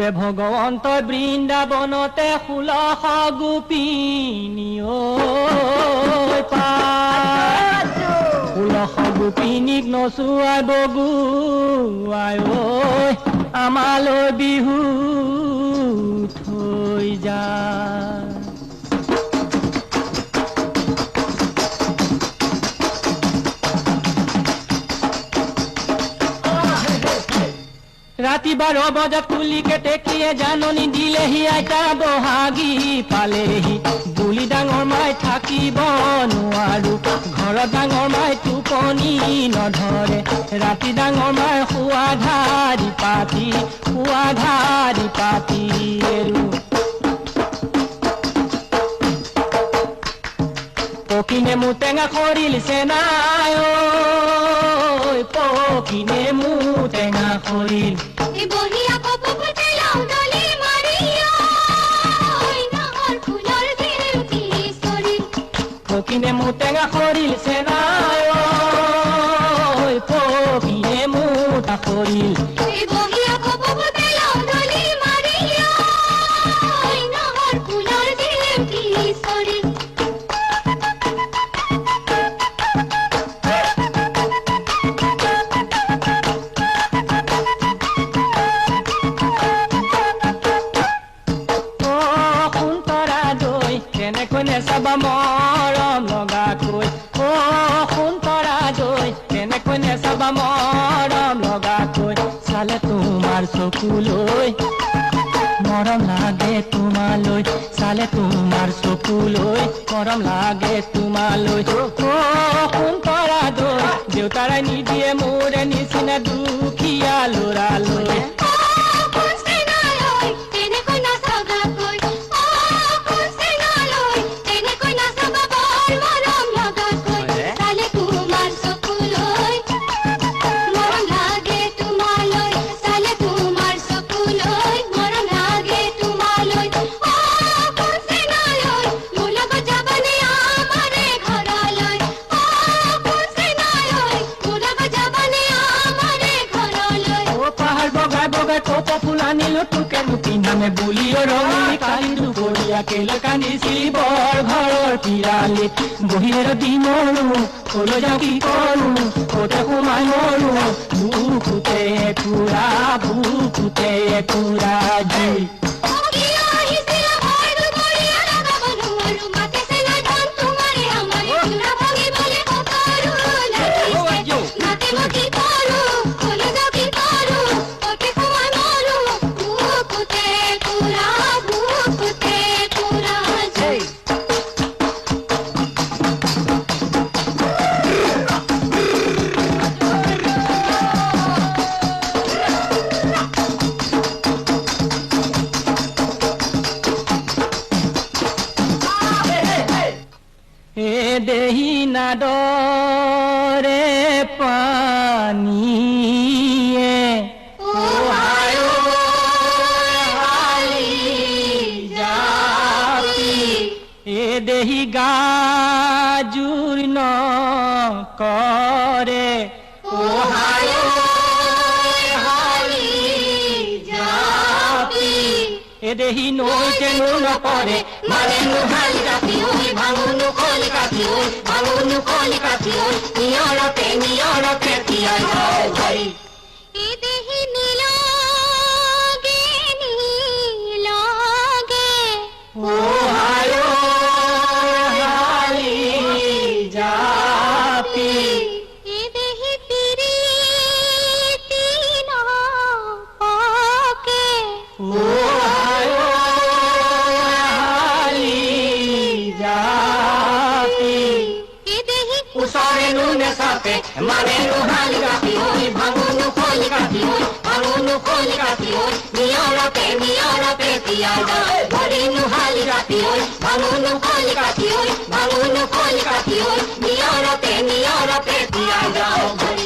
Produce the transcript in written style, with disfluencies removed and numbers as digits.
ওৰে ভগবন্ত বৃন্দাবনতে 16 গোপিনী ঐ পায় 16 গোপিনীক নচুৱাই বগুৱাই ঐ আমালৈ বিহু থৈ যায় राति 12 बजात कुलिके टेकिए जाननी दिलेहि आइता बहागी पालेहि बुली डाঙৰ माय থাকিব নোৱাৰো ঘৰ ডাঙৰ माय টোপনি নধৰে ৰাতি ডাঙৰ माय শুৱাধাৰি পাতি পকিনে মু টেঙা খৰিলছে নাই ঐ পকিনে মু টেঙা খৰিল পকিনে মু টেঙা খৰিলছে নাই ঐ পকিনে মু টা খৰিল চাবা মৰম লগাকৈ ও সুন্তৰা দৈ কেনেকৈ নেচাবা মৰম লগাকৈ চালে তোমাৰ চকুলৈ মৰম লাগে তোমালৈ চালে তোমাৰ চকুলৈ মৰম লাগে তোমালৈ ও সুন্তৰা দৈ দেউতাৰাই নিদিয়ে মোৰে নিচিনা দুখীয়া ল'ৰালৈ টুকে টুকি নামে বুলিও ৰঙি কালি দুপৰীয়া কেলে কান্দিছিলি বৰ ঘৰৰ পিৰালিত বহিৰ দিনৰো কলৈ যাওঁ কি কৰো ক'তে সোমাই মৰো বুকুতে একুৰা জুই দেহি নাদৰে পানীয়ে দেহি গাজুৰ নকৰে দেহি নৈতে নপৰে মানে নুহালি কাটি ভাঙুনো কলি কাটি নিয়ৰতে তিয়াই যায় দেহি নীলগে হালি জাপি দেহি পিৰিতি নপকে মানে নুহালি কাটি ভাঙুনো কলি কাটি নিয়ৰতে তিয়াই যায় ভৰি নুহালি কাটি ভাঙুনো কলি কাটি নিয়ৰতে তিয়াই যায় ভৰি